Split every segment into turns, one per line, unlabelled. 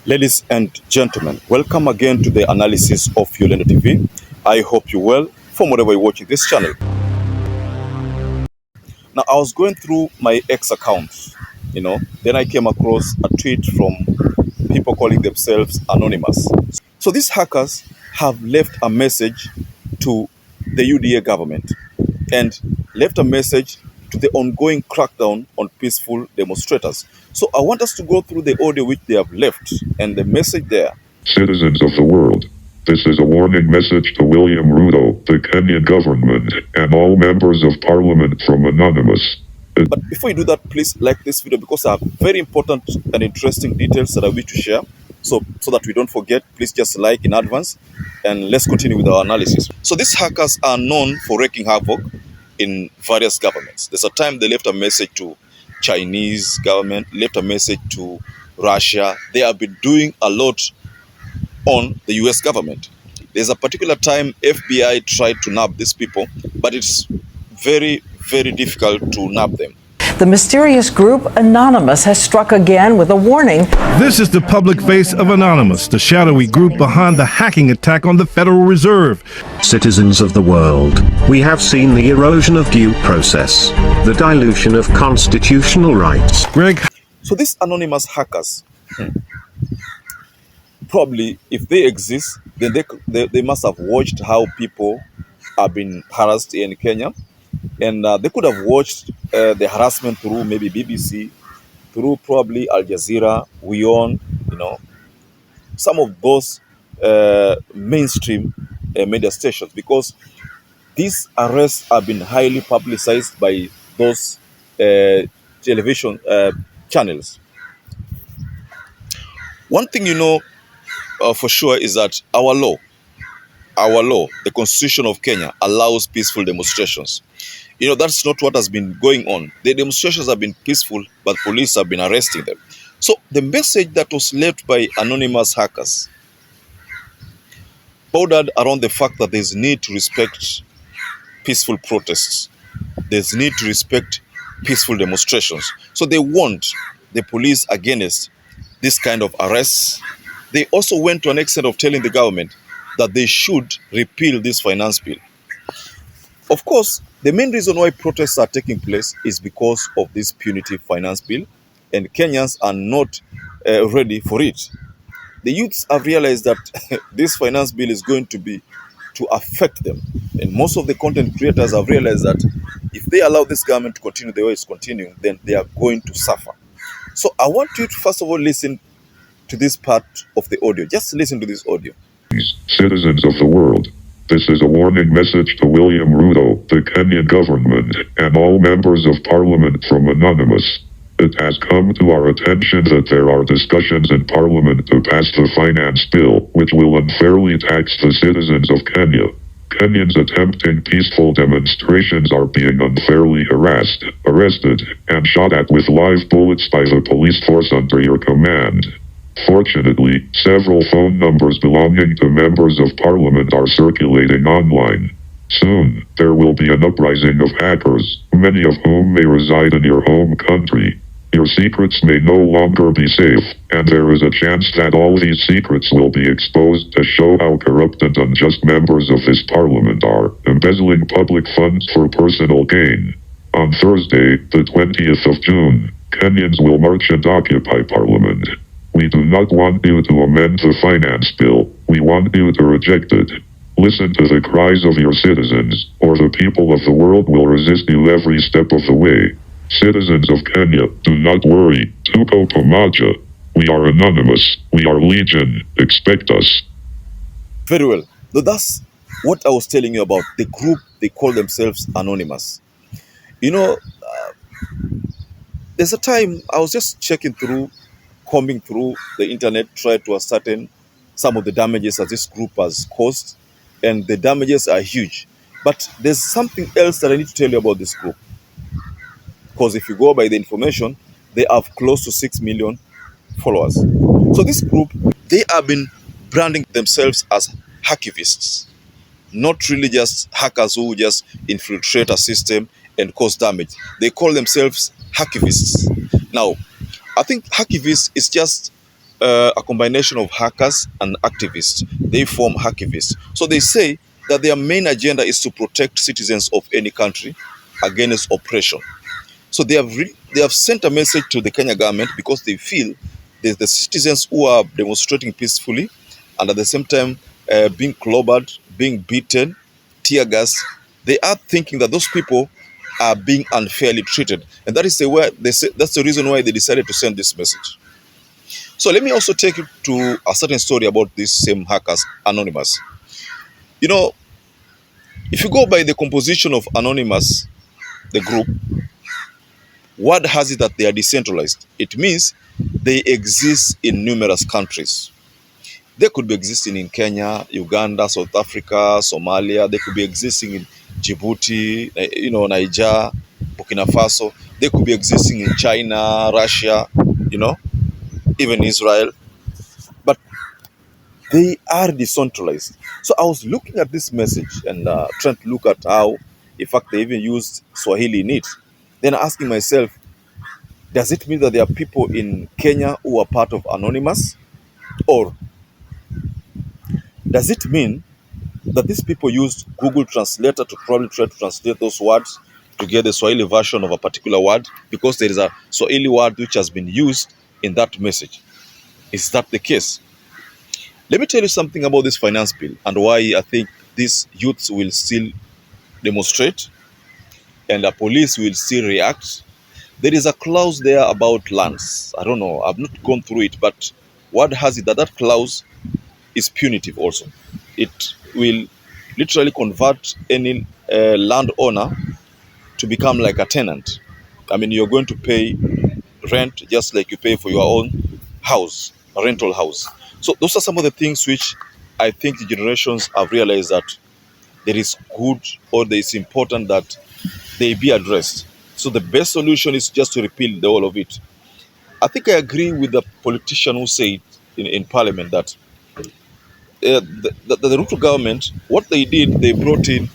Ladies and gentlemen, welcome again to the analysis of YOLENO TV. I hope you're well from wherever you're watching this channel. Now, I was going through my X account, then I came across a tweet from people calling themselves anonymous. So these hackers have left a message to the UDA government and left a message to the ongoing crackdown on peaceful demonstrators. So I want us to go through the audio which they have left and the message there.
Citizens of the world, this is a warning message to William Ruto, the Kenyan government, and all members of parliament from Anonymous.
But before you do that, please like this video because I have very important and interesting details that I wish to share. So that we don't forget, please just like in advance and let's continue with our analysis. So these hackers are known for wreaking havoc in various governments. There's a time they left a message to Chinese government, left a message to Russia. They have been doing a lot on the US government. There's a particular time FBI tried to nab these people, but it's very, very difficult to nab them.
The mysterious group Anonymous has struck again with a warning.
This is the public face of Anonymous, the shadowy group behind the hacking attack on the Federal Reserve.
Citizens of the world, we have seen the erosion of due process, the dilution of constitutional rights.
Greg.
So these anonymous hackers, probably if they exist, then they must have watched how people have been harassed in Kenya. And they could have watched the harassment through maybe BBC, through probably Al Jazeera, WION, some of those mainstream media stations, because these arrests have been highly publicized by those television channels. One thing for sure is that our law, the Constitution of Kenya, allows peaceful demonstrations. That's not what has been going on. The demonstrations have been peaceful, but police have been arresting them. So the message that was left by anonymous hackers bordered around the fact that there's need to respect peaceful protests. There's need to respect peaceful demonstrations. So they warned the police against this kind of arrests. They also went to an extent of telling the government that they should repeal this finance bill. Of course, the main reason why protests are taking place is because of this punitive finance bill, and Kenyans are not ready for it. The youths have realized that this finance bill is going to affect them, and most of the content creators have realized that if they allow this government to continue the way it's continuing, then they are going to suffer. So I want you to first of all listen to this part of the audio. Just listen to this audio.
Citizens of the world, this is a warning message to William Ruto, the Kenyan government, and all members of parliament from Anonymous. It has come to our attention that there are discussions in parliament to pass the finance bill, which will unfairly tax the citizens of Kenya. Kenyans attempting peaceful demonstrations are being unfairly harassed, arrested, and shot at with live bullets by the police force under your command. Fortunately, several phone numbers belonging to members of parliament are circulating online. Soon, there will be an uprising of hackers, many of whom may reside in your home country. Your secrets may no longer be safe, and there is a chance that all these secrets will be exposed to show how corrupt and unjust members of this parliament are, embezzling public funds for personal gain. On Thursday, the 20th of June, Kenyans will march and occupy parliament. We do not want you to amend the finance bill. We want you to reject it. Listen to the cries of your citizens, or the people of the world will resist you every step of the way. Citizens of Kenya, do not worry. Tuko Pamoja. We are anonymous. We are legion. Expect us.
Very well. So that's what I was telling you about. The group, they call themselves anonymous. There's a time I was just combing through the internet, try to ascertain some of the damages that this group has caused, and the damages are huge. But there's something else that I need to tell you about this group, because if you go by the information, they have close to 6 million followers. So this group, they have been branding themselves as hacktivists, not really just hackers who just infiltrate a system and cause damage. They call themselves hacktivists. Now, I think hacktivist is just a combination of hackers and activists. They form hacktivists. So they say that their main agenda is to protect citizens of any country against oppression. So they have sent a message to the Kenya government because they feel there's the citizens who are demonstrating peacefully and at the same time being clobbered, being beaten, tear gas. They are thinking that those people are being unfairly treated, and that is the way they say, that's the reason why they decided to send this message. So let me also take you to a certain story about these same hackers, Anonymous. You know, if you go by the composition of Anonymous, the group, word has it that they are decentralized. It means they exist in numerous countries. They could be existing in Kenya, Uganda, South Africa, Somalia. They could be existing in Djibouti, Niger, Burkina Faso. They could be existing in China, Russia, even Israel. But they are decentralized. So I was looking at this message and trying to look at how, in fact, they even used Swahili in it. Then asking myself, does it mean that there are people in Kenya who are part of Anonymous? Or does it mean that these people used Google Translator to probably try to translate those words to get the Swahili version of a particular word because there is a Swahili word which has been used in that message? Is that the case? Let me tell you something about this finance bill and why I think these youths will still demonstrate and the police will still react. There is a clause there about lands. I don't know, I've not gone through it, but word has it that that clause is punitive also. It will literally convert any landowner to become like a tenant. I mean, you're going to pay rent just like you pay for your own house, a rental house. So those are some of the things which I think the generations have realized that there is good or there is important that they be addressed. So the best solution is just to repeal the whole of it. I think I agree with the politician who said in parliament that the RUTO government, what they did, they brought in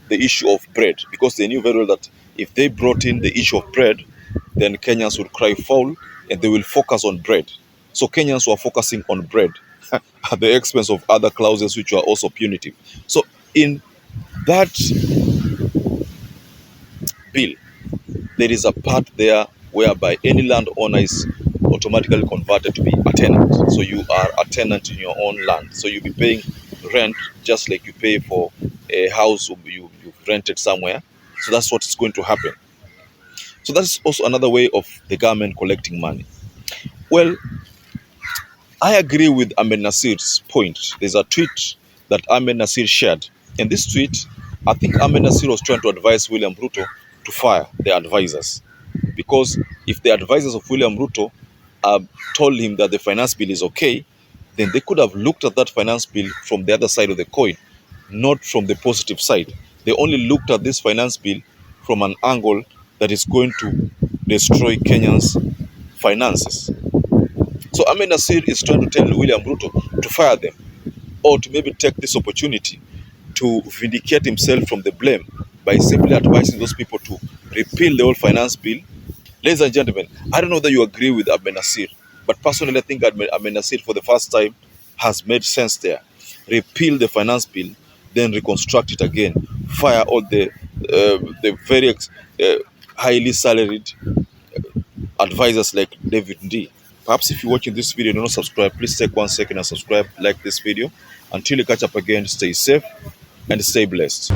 the issue of bread because they knew very well that if they brought in the issue of bread, then Kenyans would cry foul and they will focus on bread. So Kenyans were focusing on bread at the expense of other clauses which were also punitive. So in that bill, there is a part there whereby any landowner is automatically converted to be a tenant. So you are a tenant in your own land. So you'll be paying rent just like you pay for a house you've rented somewhere. So that's what's going to happen. So that's also another way of the government collecting money. Well, I agree with Ahmed Nasir's point. There's a tweet that Ahmed Nasir shared. In this tweet, I think Ahmed Nasir was trying to advise William Ruto to fire the advisors. Because if the advisors of William Ruto told him that the finance bill is okay, then they could have looked at that finance bill from the other side of the coin, not from the positive side. They only looked at this finance bill from an angle that is going to destroy Kenyans' finances. So Ahmed Nasir is trying to tell William Ruto to fire them or to maybe take this opportunity to vindicate himself from the blame by simply advising those people to repeal the whole finance bill. Ladies and gentlemen, I don't know that you agree with Ahmed Nasir, but personally I think Ahmed Nasir for the first time has made sense there. Repeal the finance bill, then reconstruct it again. Fire all the very highly salaried advisors like David D. Perhaps if you're watching this video and you're not subscribed, please take 1 second and subscribe, like this video. Until you catch up again, stay safe and stay blessed.